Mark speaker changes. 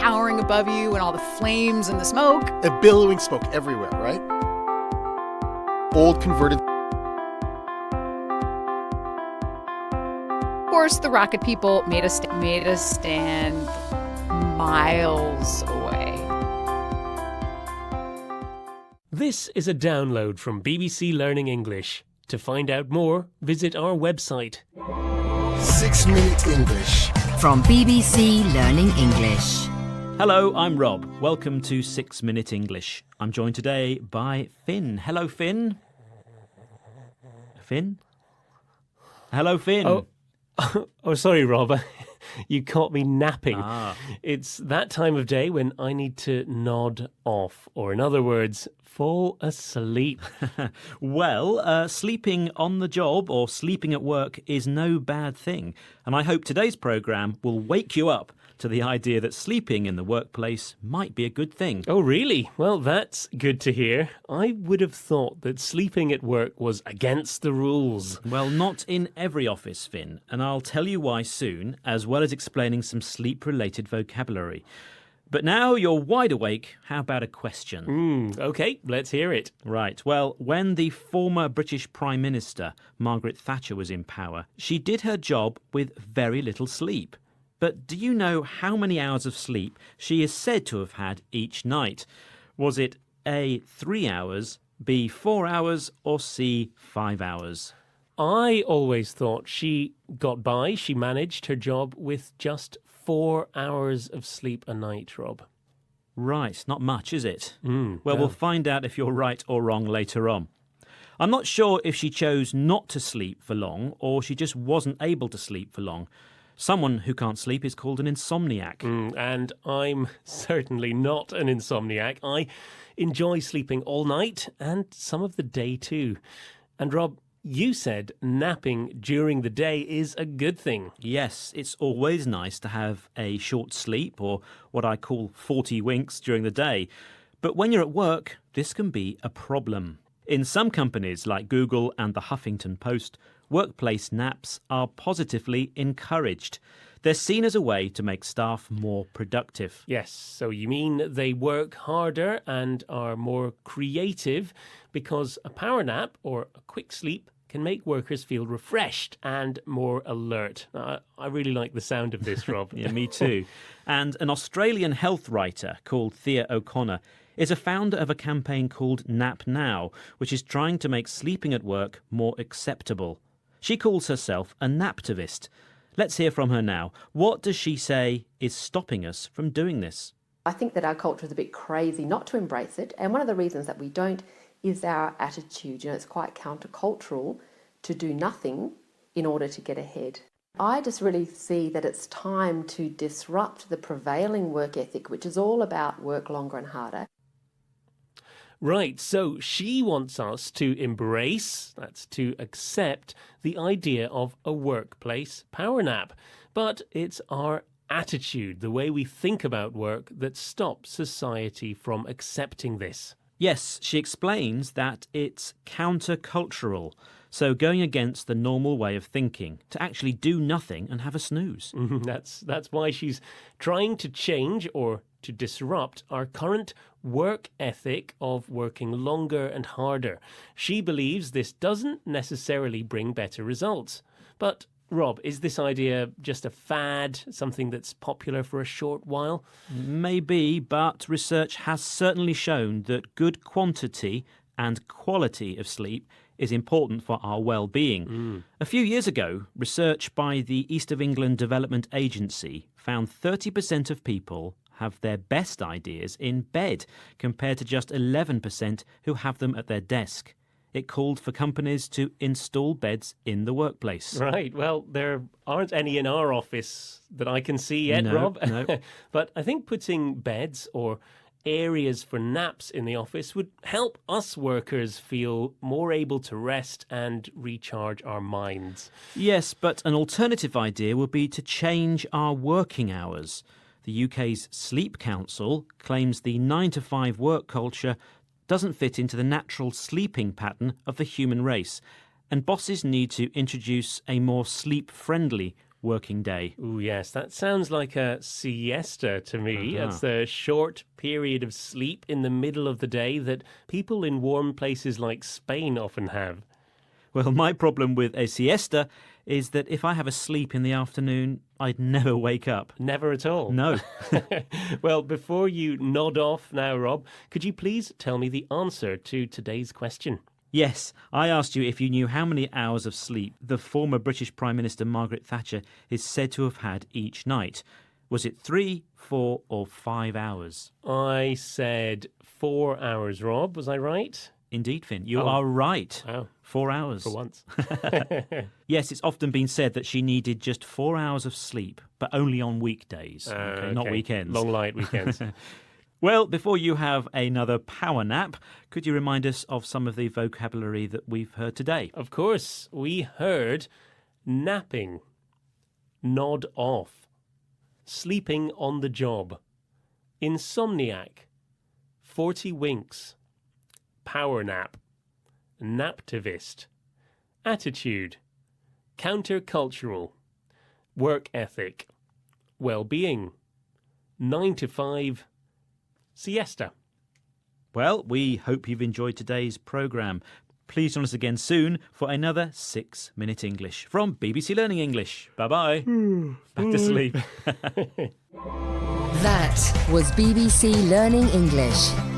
Speaker 1: towering above you and all the flames and the smoke.
Speaker 2: A billowing smoke everywhere, right? Old converted.
Speaker 1: Of course, the rocket people made us stand miles away.
Speaker 3: This is a download from BBC Learning English. To find out more, visit our website.
Speaker 2: 6 Minute English.
Speaker 4: From BBC Learning English.
Speaker 5: Hello, I'm Rob. Welcome to 6 Minute English. I'm joined today by Finn. Hello, Finn. Finn? Hello, Finn.
Speaker 3: Oh, sorry, Rob. You caught me napping. It's that time of day when I need to nod off, or in other words, fall asleep.
Speaker 5: Well, sleeping on the job or sleeping at work is no bad thing. And I hope today's programme will wake you up to the idea that sleeping in the workplace might be a good thing.
Speaker 3: Oh, really? Well, that's good to hear. I would have thought that sleeping at work was against the rules.
Speaker 5: Well, not in every office, Finn, and I'll tell you why soon, as well as explaining some sleep-related vocabulary. But now you're wide awake, how about a question?
Speaker 3: OK, let's hear it.
Speaker 5: Right, well, when the former British Prime Minister, Margaret Thatcher, was in power, she did her job with very little sleep. But do you know how many hours of sleep she is said to have had each night? Was it A, 3 hours, B, 4 hours, or C, 5 hours?
Speaker 3: I always thought she got by, she managed her job with just 4 hours of sleep a night, Rob.
Speaker 5: Right, not much, is it?
Speaker 3: Well,
Speaker 5: We'll find out if you're right or wrong later on. I'm not sure if she chose not to sleep for long or she just wasn't able to sleep for long. Someone who can't sleep is called an insomniac.
Speaker 3: And I'm certainly not an insomniac. I enjoy sleeping all night and some of the day too. And Rob, you said napping during the day is a good thing.
Speaker 5: Yes, it's always nice to have a short sleep, or what I call 40 winks during the day. But when you're at work, this can be a problem. In some companies like Google and the Huffington Post, workplace naps are positively encouraged. They're seen as a way to make staff more productive.
Speaker 3: Yes, so you mean they work harder and are more creative because a power nap or a quick sleep can make workers feel refreshed and more alert. I really like the sound of this, Rob.
Speaker 5: Yeah, me too. And an Australian health writer called Thea O'Connor is a founder of a campaign called Nap Now, which is trying to make sleeping at work more acceptable. She calls herself a naptivist. Let's hear from her now. What does she say is stopping us from doing this?
Speaker 6: I think that our culture is a bit crazy not to embrace it, and one of the reasons that we don't is our attitude. It's quite countercultural to do nothing in order to get ahead. I just really see that it's time to disrupt the prevailing work ethic, which is all about work longer and harder.
Speaker 3: Right, so she wants us to embrace, that's to accept, the idea of a workplace power nap. But it's our attitude, the way we think about work, that stops society from accepting this.
Speaker 5: Yes, she explains that it's countercultural, so going against the normal way of thinking, to actually do nothing and have a snooze.
Speaker 3: That's why she's trying to change or to disrupt our current work ethic of working longer and harder. She believes this doesn't necessarily bring better results. But Rob, is this idea just a fad, something that's popular for a short while?
Speaker 5: Maybe, but research has certainly shown that good quantity and quality of sleep is important for our well-being. A few years ago, research by the East of England Development Agency found 30% of people have their best ideas in bed, compared to just 11% who have them at their desk. It called for companies to install beds in the workplace.
Speaker 3: Right, well, there aren't any in our office that I can see yet, Rob.
Speaker 5: No.
Speaker 3: But I think putting beds or areas for naps in the office would help us workers feel more able to rest and recharge our minds.
Speaker 5: Yes, but an alternative idea would be to change our working hours. The UK's Sleep Council claims the 9-to-5 work culture doesn't fit into the natural sleeping pattern of the human race, and bosses need to introduce a more sleep-friendly working day.
Speaker 3: Oh, yes, that sounds like a siesta to me.
Speaker 5: Uh-huh.
Speaker 3: That's the short period of sleep in the middle of the day that people in warm places like Spain often have.
Speaker 5: Well, my problem with a siesta is that if I have a sleep in the afternoon, I'd never wake up.
Speaker 3: Never at all.
Speaker 5: No.
Speaker 3: Well, before you nod off now, Rob, could you please tell me the answer to today's question?
Speaker 5: Yes, I asked you if you knew how many hours of sleep the former British Prime Minister Margaret Thatcher is said to have had each night. Was it 3, 4 or 5 hours?
Speaker 3: I said 4 hours, Rob. Was I right?
Speaker 5: Indeed, Finn, you are right.
Speaker 3: Wow.
Speaker 5: 4 hours.
Speaker 3: For once.
Speaker 5: Yes, it's often been said that she needed just 4 hours of sleep, but only on weekdays, not weekends.
Speaker 3: Long light weekends.
Speaker 5: Well, before you have another power nap, could you remind us of some of the vocabulary that we've heard today?
Speaker 3: Of course, we heard napping, nod off, sleeping on the job, insomniac, 40 winks, power nap, naptivist, attitude, countercultural, work ethic, well-being, 9 to 5, siesta.
Speaker 5: Well, we hope you've enjoyed today's programme. Please join us again soon for another 6-Minute English from BBC Learning English. Bye-bye. Back to sleep.
Speaker 4: That was BBC Learning English.